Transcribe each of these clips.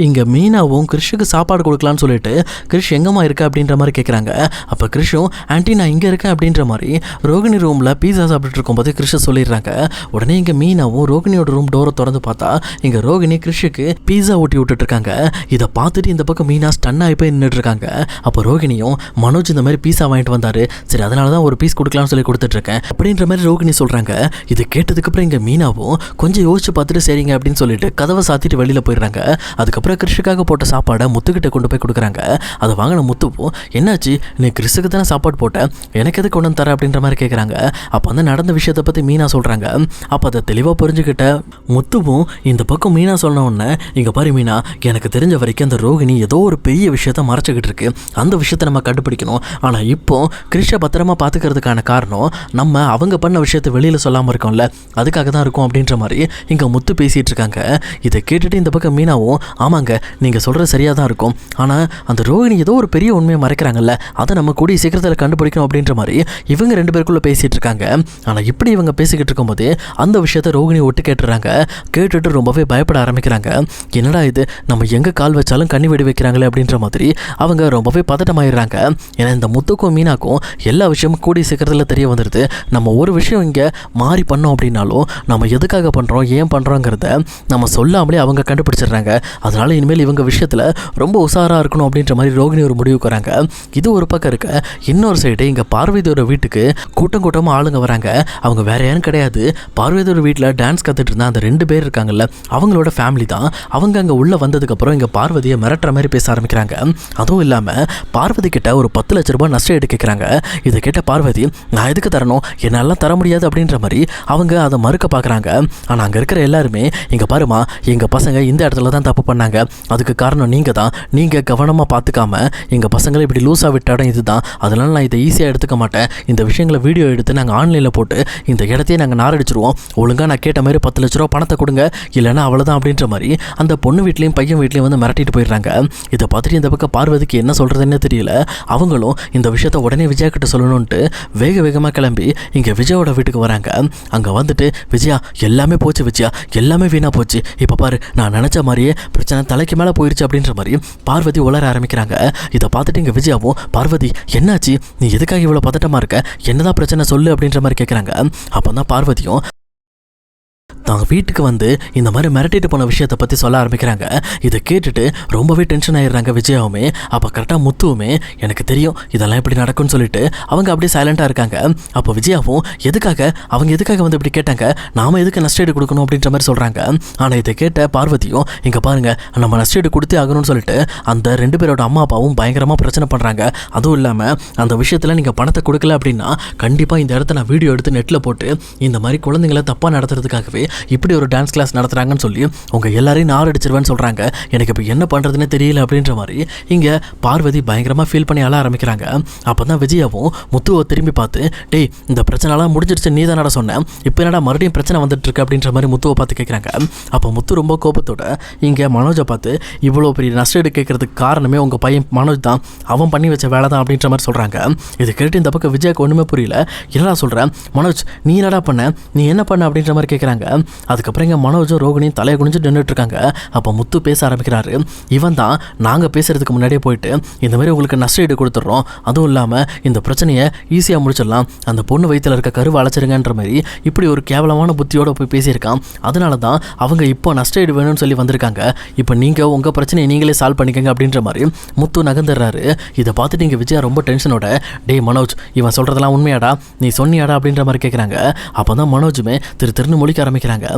இங்கே மீனாவும் கிறிஷுக்கு சாப்பாடு கொடுக்கலான்னு சொல்லிட்டு கிறிஷ் எங்கம்மா இருக்க அப்படின்ற மாதிரி கேட்குறாங்க. அப்போ கிறிஷும் ஆன்ட்டி நான் இங்கே இருக்கேன் அப்படின்ற மாதிரி ரோகிணி ரூமில் பீஸா சாப்பிட்டுட்டு இருக்கும்போது கிறிஷை சொல்லிடுறாங்க. உடனே இங்கே மீனாவும் ரோகிணியோட ரூம் டோரை திறந்து பார்த்தா இங்கே ரோகிணி கிறிஷுக்கு பீஸா ஊட்டி விட்டுட்டு இருக்காங்க. இதை பார்த்துட்டு இந்த பக்கம் மீனா ஸ்டன் ஆகி போய் நின்றுட்டு இருக்காங்க. அப்போ ரோகிணியும் மனோஜ் இந்த மாதிரி பீஸா வாங்கிட்டு வந்தாரு, சரி அதனால தான் ஒரு பீஸ் கொடுக்கலாம்னு சொல்லி கொடுத்துட்டு இருக்கேன் அப்படின்ற மாதிரி ரோகிணி சொல்கிறாங்க. இது கேட்டதுக்கப்புறம் இங்கே மீனாவும் கொஞ்சம் யோசிச்சு பார்த்துட்டு சரிங்க அப்படின்னு சொல்லிட்டு கதவை சாத்திட்டு வெளியில் போயிடுறாங்க. அதுக்கப்புறம் கிறிஷுக்காக போட்ட சாப்பாடை முத்துக்கிட்ட கொண்டு போய் கொடுக்குறாங்க. அதை வாங்கின முத்துவும் என்னாச்சு நீ கிறிஸுக்கு தானே சாப்பாடு போட்டேன் எனக்கு எது கொண்டு வந்து தர அப்படின்ற மாதிரி கேட்குறாங்க. அப்போ வந்து நடந்த விஷயத்தை பற்றி மீனா சொல்கிறாங்க. அப்போ அதை தெளிவாக புரிஞ்சுக்கிட்ட முத்துவும் இந்த பக்கம் மீனா சொன்ன உடனே இங்கே பாரு மீனா எனக்கு தெரிஞ்ச வரைக்கும் அந்த ரோகிணி ஏதோ ஒரு பெரிய விஷயத்த மறைச்சிக்கிட்டு இருக்கு, அந்த விஷயத்தை நம்ம கண்டுபிடிக்கணும். ஆனால் இப்போ கிறிஷை பத்திரமா பார்த்துக்கிறதுக்கான காரணம் நம்ம அவங்க பண்ண விஷயத்தை வெளியில் சொல்லாமல் இருக்கோம்ல அதுக்காக தான் இருக்கும் அப்படின்ற மாதிரி இங்கே முத்து பேசிகிட்டு இருக்காங்க. இதை கேட்டுட்டு இந்த பக்கம் மீனாவும் ஆமாங்க நீங்கள் சொல்கிறது சரியாக தான் இருக்கும், ஆனால் அந்த ரோகிணி ஏதோ ஒரு பெரிய உண்மையை மறைக்கிறாங்கல்ல அதை நம்ம கூடிய சீக்கிரத்தில் கண்டுபிடிக்கணும் அப்படின்ற மாதிரி இவங்க ரெண்டு பேருக்குள்ளே பேசிகிட்டு இருக்காங்க. ஆனால் இப்படி இவங்க பேசிக்கிட்டு இருக்கும்போது அந்த விஷயத்தை ரோகிணி ஒட்டு கேட்டுறாங்க. கேட்டுட்டு ரொம்பவே பயப்பட ஆரம்பிக்கிறாங்க. என்னடா இது நம்ம எங்கே கால் வச்சாலும் கண்ணி வெடி வைக்கிறாங்களே அப்படின்ற மாதிரி அவங்க ரொம்பவே பதட்டமாயிடுறாங்க. ஏன்னா இந்த முத்துக்கும் மீனாக்கும் எல்லா விஷயமும் கூடிய சீக்கிரத்தில் தெரிய வந்துடுது. நம்ம ஒரு விஷயம் இங்கே மாறி பண்ணோம் அப்படின்னாலும் நம்ம எதுக்காக பண்ணுறோம் ஏன் பண்ணுறோங்கிறத நம்ம சொல்லாமலே அவங்க கண்டுபிடிச்சிடுறாங்க. அதனால் இனிமேல் இவங்க விஷயத்தில் ரொம்ப உஷாராக இருக்கணும் அப்படின்ற மாதிரி ரோகிணி ஒரு முடிவுக்கு வராங்க. இது ஒரு பக்கம் இருக்க இன்னொரு சைடு இங்கே பார்வதியோட வீட்டுக்கு கூட்டம் கூட்டமாக ஆளுங்க வராங்க. அவங்க வேற யாரும் கிடையாது, பார்வதியோட வீட்டில் டான்ஸ் கற்றுட்டு இருந்தா அந்த 2 பேர் இருக்காங்கல்ல அவங்களோட ஃபேமிலி தான். அவங்க அங்கே உள்ளே வந்ததுக்கப்புறம் இங்கே பார்வதியை மிரட்டுற மாதிரி பேச ஆரம்பிக்கிறாங்க. அதுவும் இல்லாமல் பார்வதி கிட்ட ஒரு 10 லட்ச ரூபாய் நஷ்டம் எடுக்க கேட்குறாங்க. இதை கேட்ட பார்வதி நான் எதுக்கு தரணும் என்னாலாம் தர முடியாது அப்படின்ற மாதிரி அவங்க அதை மறுக்க பார்க்குறாங்க. ஆனால் அங்கே இருக்கிற எல்லாருமே இங்கே பாருமா எங்கள் பசங்க இந்த இடத்துல தான் தப்பு பண்ணாங்க, அதுக்கு காரணம் நீங்கள் தான், நீங்கள் கவனமாக பார்த்துக்காம எங்கள் பசங்களை இப்படி லூஸாக விட்ட இடம் இதுதான், அதனால் நான் இதை ஈஸியாக எடுத்துக்க மாட்டேன், இந்த விஷயங்களை வீடியோ எடுத்து நாங்கள் ஆன்லைனில் போட்டு இந்த இடத்தையே நாங்கள் நாரடிச்சிருவோம், ஒழுங்காக நான் கேட்ட மாதிரி 10 லட்ச ரூபா பணத்தை கொடுங்க இல்லைன்னா அவ்வளோதான் அப்படின்ற மாதிரி அந்த பொண்ணு வீட்லேயும் பையன் வீட்லேயும் வந்து மிரட்டிட்டு போயிடுறாங்க. இதை பார்த்துட்டு இந்த பக்கம் பார்வதிக்கு என்ன சொல்கிறதுன்னு தெரியல. அவங்களும் இந்த விஷயத்தை உடனே விஜயா கிட்ட சொல்லணுன்ட்டு வேக வேகமாக கிளம்பி இங்கே விஜயோட வீட்டுக்கு வராங்க. அங்கே வந்துட்டு விஜயா எல்லாமே போச்சு, விஜயா எல்லாமே வீணாக போச்சு, இப்போ பாரு நான் நினச்ச மாதிரியே பிரச்சனை தலைக்கு மேலே போயிடுச்சு அப்படின்ற மாதிரி பார்வதி உளர ஆரம்பிக்கிறாங்க. இதை பார்த்துட்டு இங்கே விஜயாவும் பார்வதி என்னாச்சு நீ எதுக்காக இவ்வளோ பதட்டமாக இருக்க, என்னதான் பிரச்சனை சொல்லு அப்படின்ற மாதிரி கேட்குறாங்க. அப்போ தான் பார்வதியும் தான் வீட்டுக்கு வந்து இந்த மாதிரி மிரட்டிட்டு போன விஷயத்தை பற்றி சொல்ல ஆரம்பிக்கிறாங்க. இதை கேட்டுட்டு ரொம்பவே டென்ஷன் ஆகிடுறாங்க விஜயாவுமே. அப்போ கரெக்டாக முத்துவுமே எனக்கு தெரியும் இதெல்லாம் இப்படி நடக்கும்னு சொல்லிட்டு அவங்க அப்படியே சைலண்ட்டாக இருக்காங்க. அப்போ விஜயாவும் அவங்க எதுக்காக வந்து இப்படி கேட்டாங்க, நாம் எதுக்கு நஷ்டஈடு கொடுக்கணும் அப்படின்ற மாதிரி சொல்கிறாங்க. ஆனால் இதை கேட்ட பார்வதியும் இங்கே பாருங்கள் நம்ம நஷ்டஈடு கொடுத்தே ஆகணும்னு சொல்லிட்டு அந்த 2 பேரோட அம்மா அப்பாவும் பயங்கரமாக பிரச்சனை பண்ணுறாங்க. அதுவும் இல்லாமல் அந்த விஷயத்தில் நீங்கள் பணத்தை கொடுக்கல அப்படின்னா கண்டிப்பாக இந்த இடத்த நான் வீடியோ எடுத்து நெட்டில் போட்டு இந்த மாதிரி குழந்தைங்களை தப்பாக நடத்துறதுக்காகவே இப்படி ஒரு டான்ஸ் கிளாஸ் நடத்துகிறாங்கன்னு சொல்லி உங்கள் எல்லாரையும் நார் அடிச்சிருவேன்னு சொல்கிறாங்க. எனக்கு இப்போ என்ன பண்ணுறதுன்னு தெரியல அப்படின்ற மாதிரி இங்கே பார்வதி பயங்கரமாக ஃபீல் பண்ணி அழ ஆரம்பிக்கிறாங்க. அப்போ தான் விஜயாவும் முத்துவை திரும்பி பார்த்து டேய் இந்த பிரச்சனைலாம் முடிஞ்சிருச்சு நீ தானடா சொன்னேன், இப்போ என்னடா மறுபடியும் பிரச்சனை வந்துட்டு இருக்கு அப்படின்ற மாதிரி முத்துவை பார்த்து கேட்குறாங்க. அப்போ முத்து ரொம்ப கோபத்தோட இங்கே மனோஜை பார்த்து இவ்வளோ பெரிய நஷ்டஈடு கேட்கறதுக்கு காரணமே உங்கள் பையன் மனோஜ் தான், அவன் பண்ணி வச்ச வேலை தான் அப்படின்ற மாதிரி சொல்கிறாங்க. இது கேட்டு இந்த பக்கம் விஜயாவுக்கு ஒன்றுமே புரியல. என்னடா சொல்கிறேன் மனோஜ் நீ என்னடா பண்ண, நீ என்ன பண்ண அப்படின்ற மாதிரி கேட்குறாங்க. அதுக்கப்புறம் இங்கே மனோஜும் ரோகிணியும் தலையை குனிஞ்சு நின்றுட்டு இருக்காங்க. அப்போ முத்து பேச ஆரம்பிக்கிறாரு. இவன் தான் நாங்கள் பேசுறதுக்கு முன்னாடியே போயிட்டு இந்த மாதிரி உங்களுக்கு நஷ்டஈடு கொடுத்துட்றோம், அதுவும் இல்லாமல் இந்த பிரச்சனையை ஈஸியாக முடிச்சிடலாம், அந்த பொண்ணு வயிற்றில் இருக்க கருவை அழைச்சிருங்கன்ற மாதிரி இப்படி ஒரு கேவலமான புத்தியோடு போய் பேசியிருக்கான். அதனால தான் அவங்க இப்போ நஷ்டஈடு வேணும்னு சொல்லி வந்திருக்காங்க. இப்போ நீங்கள் உங்கள் பிரச்சனையை நீங்களே சால்வ் பண்ணிக்கங்க அப்படின்ற மாதிரி முத்து நகர்ந்துடுறாரு. இதை பார்த்துட்டு இங்கே விஜயா ரொம்ப டென்ஷனோட டேய் மனோஜ் இவன் சொல்கிறதெல்லாம் உண்மையாடா, நீ சொன்னியாடா அப்படின்ற மாதிரி கேட்குறாங்க. அப்போ தான் மனோஜுமே திருன்னு முழிக்க ஆரம்பிக்கிறாங்க.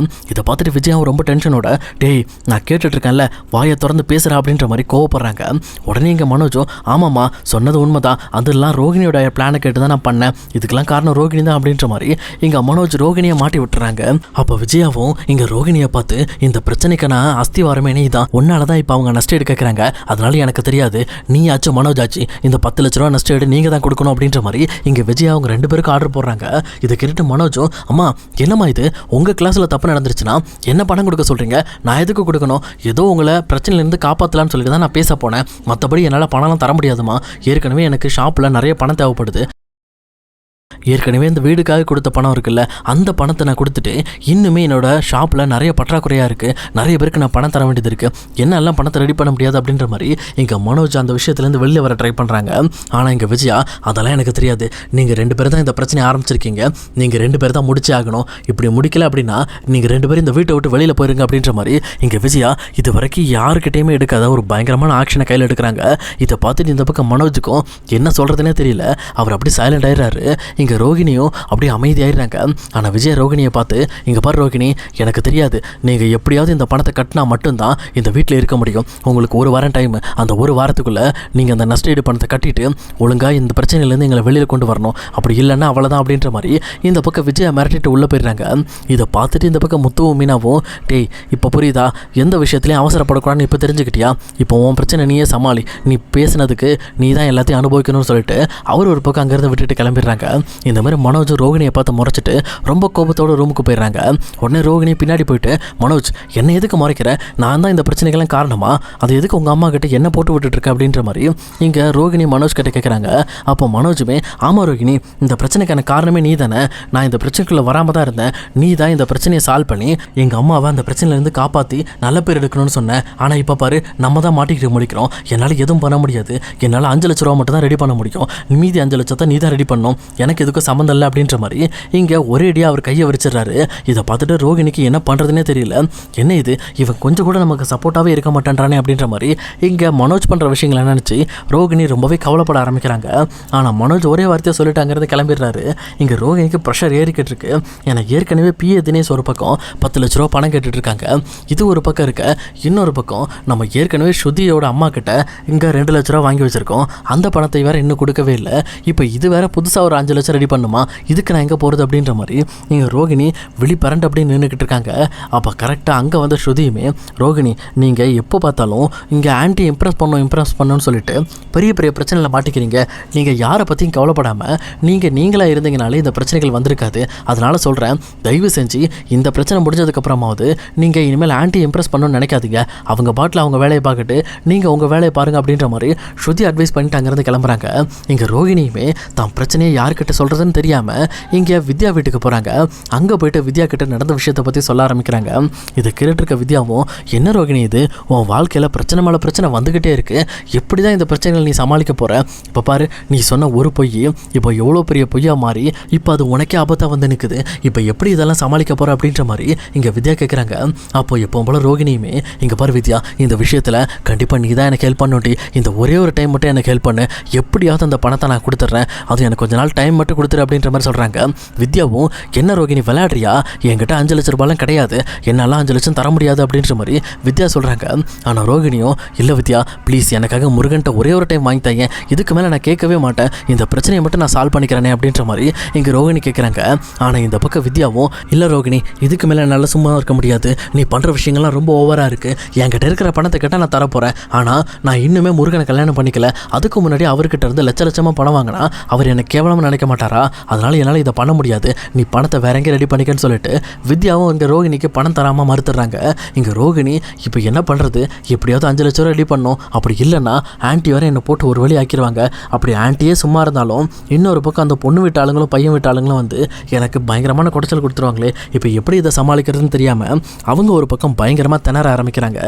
இதை பார்த்துட்டு விஜயாவும் ரொம்ப டென்ஷனோட டேய் நான் கேட்டுட்ருக்கேன்ல வாயை திறந்து பேசுகிறா அப்படின்ற மாதிரி கோவப்படுறாங்க. உடனே இங்கே மனோஜும் ஆமாம்மா சொன்னது உண்மைதான், அதெல்லாம் ரோகிணியோட பிளானை கேட்டு தான் நான் பண்ணேன், இதுக்கெல்லாம் காரணம் ரோகிணி தான் அப்படின்ற மாதிரி இங்கே மனோஜ் ரோகிணியை மாட்டி விட்டுறாங்க. அப்போ விஜயாவும் இங்கே ரோகிணியை பார்த்து இந்த பிரச்சனைக்கான அஸ்திவாரமே நீ தான், உன்னால தான் இப்போ அவங்க நஷ்டம் எடுக்கிறாங்க, அதனால எனக்கு தெரியாது நீ ஆச்சு மனோஜ் ஆச்சு இந்த 10 லட்ச ரூபா நஷ்டம் எடு நீங்கள் தான் கொடுக்கணும் அப்படின்ற மாதிரி இங்கே விஜயா அவங்க 2 பேருக்கு ஆர்டர் போடுறாங்க. இதை கேட்டு மனோஜும் அம்மா என்னம்மா இது உங்கள் கிளாஸில் தப்பு நடந்துருச்சுன்னா என்ன பணம் கொடுக்க சொல்கிறீங்க, நான் எதுக்கு கொடுக்கணும், ஏதோ உங்களை பிரச்சனையிலேருந்து காப்பாற்றலான்னு சொல்லிட்டு தான் நான் பேச போனேன், மற்றபடி என்னால் பணம்லாம் தர முடியாதுமா, ஏற்கனவே எனக்கு ஷாப்பில் நிறைய பணம் தேவைப்படுது, ஏற்கனவே இந்த வீடுக்காக கொடுத்த பணம் இருக்குல்ல, அந்த பணத்தை நான் கொடுத்துட்டு இன்னுமே என்னோட ஷாப்பில் நிறைய பற்றாக்குறையாக இருக்குது, நிறைய பேருக்கு நான் பணம் தர வேண்டியது இருக்குது, என்னெல்லாம் பணத்தை ரெடி பண்ண முடியாது அப்படின்ற மாதிரி இங்கே மனோஜ் அந்த விஷயத்துலேருந்து வெளியே வர ட்ரை பண்ணுறாங்க. ஆனால் இங்கே விஜயா அதெல்லாம் எனக்கு தெரியாது, நீங்கள் 2 பேர் தான் இந்த பிரச்சனையை ஆரம்பிச்சிருக்கீங்க, நீங்கள் 2 பேர் தான் முடிச்சே ஆகணும், இப்படி முடிக்கல அப்படின்னா நீங்கள் 2 பேரும் இந்த வீட்டை விட்டு வெளியில் போயிருங்க அப்படின்ற மாதிரி இங்கே விஜயா இது வரைக்கும் யாருக்கிட்டையுமே எடுக்காத ஒரு பயங்கரமான ஆக்ஷனை கையில் எடுக்கிறாங்க. இதை பார்த்துட்டு இந்த பக்கம் மனோஜுக்கும் என்ன சொல்கிறதுனே தெரியல, அவர் அப்படி சைலண்ட் ஆயிடுறாரு. இங்கே ரோகிணியும் அப்படியே அமைதியாயிடுறாங்க. ஆனால் விஜய் ரோகிணியை பார்த்து, இங்கே பாரு ரோகிணி, எனக்கு தெரியாது, நீங்கள் எப்படியாவது இந்த பணத்தை கட்டினா மட்டும்தான் இந்த வீட்டில் இருக்க முடியும், உங்களுக்கு 1 வாரம் டைம், அந்த 1 வாரத்துக்குள்ளே நீங்கள் அந்த நஷ்டஈடு பணத்தை கட்டிட்டு ஒழுங்காக இந்த பிரச்சனையிலேருந்து எங்களை வெளியில் கொண்டு வரணும், அப்படி இல்லைன்னா அவ்வளோதான் அப்படின்ற மாதிரி இந்த பக்கம் விஜயை மிரட்டிட்டு உள்ளே போயிடுறாங்க. இதை பார்த்துட்டு இந்த பக்கம் முத்துவும் மீனாவும், டேய் இப்போ புரியுதா, எந்த விஷயத்துலையும் அவசரப்படக்கூடாதுன்னு இப்போ தெரிஞ்சுக்கிட்டியா, இப்போ உன் பிரச்சனை நீயே சமாளி, நீ பேசினதுக்கு நீ தான் எல்லாத்தையும் அனுபவிக்கணும்னு சொல்லிட்டு அவர் ஒரு பக்கம் அங்கேருந்து விட்டுட்டு கிளம்பிடுறாங்க. இந்த மாதிரி மனோஜ் ரோகிணியை பார்த்து முறைச்சிட்டு ரொம்ப கோபத்தோட ரூமுக்கு போயிடுறாங்க. உடனே ரோகிணி பின்னாடி போயிட்டு, மனோஜ் என்ன எதுக்கு முறைக்கிற, நான் தான் இந்த பிரச்சனைகள்லாம் காரணமா, அது எதுக்கு உங்கள் அம்மா கிட்ட என்ன போட்டு விட்டுட்டுருக்க அப்படின்ற மாதிரி இங்கே ரோகிணி மனோஜ் கிட்ட கேட்குறாங்க. அப்போ மனோஜுமே, ஆமாம் ரோகிணி, இந்த பிரச்சனைக்கான காரணமே நீ தானே, நான் இந்த பிரச்சனைக்குள்ளே வராமல் தான் இருந்தேன், நீ தான் இந்த பிரச்சனையை சால்வ் பண்ணி எங்கள் அம்மாவை அந்த பிரச்சனையிலேருந்து காப்பாற்றி நல்ல பேர் எடுக்கணும்னு சொன்னேன். ஆனால் இப்போ பாரு, நம்ம தான் மாட்டிக்கிட்டு முடிக்கிறோம், என்னால் எதுவும் பண்ண முடியாது, என்னால் 5 லட்ச ரூபா மட்டும் தான் ரெடி பண்ண முடியும், மீதி 5 லட்சத்தை நீ தான் ரெடி பண்ணணும், எனக்கு எதுக்கும் சம்மந்தம் இல்லை அப்படின்ற மாதிரி இங்கே ஒரேடியாக அவர் கையை விரிச்சிடுறாரு. இதை பார்த்துட்டு ரோகிணிக்கு என்ன பண்ணுறதுனே தெரியல, என்ன இது, இவன் கொஞ்சம் கூட நமக்கு சப்போர்ட்டாகவே இருக்க மாட்டேன்றானே அப்படின்ற மாதிரி இங்கே மனோஜ் பண்ணுற விஷயங்களை நினச்சி ரோகிணி ரொம்பவே கவலைப்பட ஆரம்பிக்கிறாங்க. ஆனால் மனோஜ் ஒரே வார்த்தையை சொல்லிட்டாங்கிறது கிளம்பிடுறாரு. இங்கே ரோகிணிக்கு ப்ரெஷர் ஏறிக்கிட்டு இருக்கு. ஏன்னா ஏற்கனவே பிஏ தினேஷ் ஒரு பக்கம் 10 லட்ச ரூபா பணம் கேட்டுட்டு இருக்காங்க. இது ஒரு பக்கம் இருக்க, இன்னொரு பக்கம் நம்ம ஏற்கனவே ஸ்ருதியோட அம்மா கிட்ட இங்கே 2 லட்ச ரூபா வாங்கி வச்சிருக்கோம், அந்த பணத்தை வேற இன்னும் கொடுக்கவே இல்லை, இப்போ இது வேற புதுசாக ஒரு 5 லட்சம் ரெடி பண்ணுமா, இதுக்கு நான் எங்கே போகிறது அப்படின்ற மாதிரி இங்கே ரோகிணி விழிப்பரண்டு அப்படின்னு நின்றுக்கிட்டு இருக்காங்க. அப்போ கரெக்டாக அங்கே வந்த ஸ்ருதியுமே, ரோகிணி நீங்கள் எப்போ பார்த்தாலும் இங்கே ஆன்ட்டி இம்ப்ரெஸ் பண்ணணும்னு சொல்லிட்டு பெரிய பெரிய பிரச்சனையில் மாட்டிக்கிறீங்க, நீங்கள் யாரை பற்றியும் கவலைப்படாமல் நீங்களாக இருந்தீங்கனாலே இந்த பிரச்சனைகள் வந்திருக்காது, அதனால் சொல்கிறேன், தயவு செஞ்சு இந்த பிரச்சனை முடிஞ்சதுக்கப்புறமாவது நீங்கள் இனிமேல் ஆன்ட்டி இம்ப்ரெஸ் பண்ணணும்னு நினைக்காதீங்க, அவங்க பாட்டில் அவங்க வேலையை பார்த்துட்டு நீங்கள் உங்கள் வேலையை பாருங்கள் அப்படின்ற மாதிரி ஸ்ருதி அட்வைஸ் பண்ணிட்டு அங்கேருந்து கிளம்புறாங்க. இங்கே ரோகிணியுமே தான் பிரச்சனையை யார்கிட்ட சொல்கிறதுன்னு தெரியாமல் இங்கே வித்யா வீட்டுக்கு போகிறாங்க. அங்கே போயிட்டு வித்யா கிட்ட நடந்த விஷயத்தை பற்றி சொல்ல ஆரம்பிக்கிறாங்க. இதை கேட்டுருக்க வித்யாவும், என்ன ரோகிணி இது, உன் வாழ்க்கையில் பிரச்சனை மேலே பிரச்சனை வந்துக்கிட்டே இருக்குது, எப்படி தான் இந்த பிரச்சனைகளை நீ சமாளிக்க போகிற, இப்போ பாரு நீ சொன்ன ஒரு பொய் இப்போ எவ்வளோ பெரிய பொய்யா மாறி இப்போ அது உனக்கே ஆபத்தாக வந்து நிற்குது, இப்போ எப்படி இதெல்லாம் சமாளிக்க போகிற அப்படின்ற மாதிரி இங்கே வித்யா கேட்குறாங்க. அப்போ எப்போ போல ரோகிணியுமே, இங்கே பாரு வித்யா, இந்த விஷயத்தில் கண்டிப்பாக நீ தான் எனக்கு ஹெல்ப் பண்ணி, இந்த ஒரே ஒரு டைம் மட்டும் எனக்கு ஹெல்ப் பண்ணு, எப்படியாவது அந்த பணத்தை நான் கொடுத்துட்றேன், அது எனக்கு கொஞ்ச நாள் டைம் மட்டும் கொடுத்துரு அப்படின்ற மாதிரி சொல்கிறாங்க. வித்யாவும், என்ன ரோகிணி விளையாடுறியா, என்கிட்ட 5 லட்ச ரூபாய்லாம் கிடையாது, என்னால் 5 லட்சம் தர முடியாது அப்படின்ற மாதிரி வித்யா சொல்கிறாங்க. ஆனால் ரோகிணியும், இல்லை வித்யா ப்ளீஸ் எனக்காக முருகன்ட்ட ஒரே ஒரு டைம் வாங்கி தரேன், இதுக்கு மேலே நான் கேட்கவே மாட்டேன், இந்த பிரச்சனையை மட்டும் நான் சால்வ் பண்ணிக்கிறேனே அப்படின்ற மாதிரி இங்கே ரோகிணி கேட்குறாங்க. ஆனால் இந்த பக்கம் வித்யாவும், இல்லை ரோகிணி இதுக்கு மேலே என்னால் சும்மா இருக்க முடியாது, நீ பண்ணுற விஷயங்கள்லாம் ரொம்ப ஓவராக இருக்குது, என்கிட்ட இருக்கிற பணத்தை கேட்டால் நான் தரப்போகிறேன், ஆனால் நான் இன்னுமே முருகனை கல்யாணம் பண்ணிக்கல, அதுக்கு முன்னாடி அவர்கிட்ட இருந்து லட்சமாக பணம் வாங்கினா அவர் எனக்கு கேவலமாக நினைக்க மாட்டாரா, அதனால் என்னால் இதை பண்ண முடியாது, நீ பணத்தை வேற எங்கே ரெடி பண்ணிக்கன்னு சொல்லிட்டு வித்யாவும் இங்கே ரோகிணிக்கு பணம் தராமல் மறுத்துடுறாங்க. இங்கே ரோகிணி இப்போ என்ன பண்ணுறது, எப்படியாவது 5 லட்ச ரூபா ரெடி பண்ணணும், அப்படி இல்லைன்னா ஆன்ட்டி வரை என்னை போட்டு ஒரு வழி ஆக்கிடுவாங்க, அப்படி ஆன்ட்டியே சும்மா இருந்தாலும் இன்னொரு பக்கம் அந்த பொண்ணு வீட்டு ஆளுங்களும் பையன் வீட்டு ஆளுங்களும் வந்து எனக்கு பயங்கரமான குடைச்சல் கொடுத்துருவாங்களே, இப்போ எப்படி இதை சமாளிக்கிறதுன்னு தெரியாமல் அவங்க ஒரு பக்கம் பயங்கரமாக திணற ஆரம்பிக்கிறாங்க.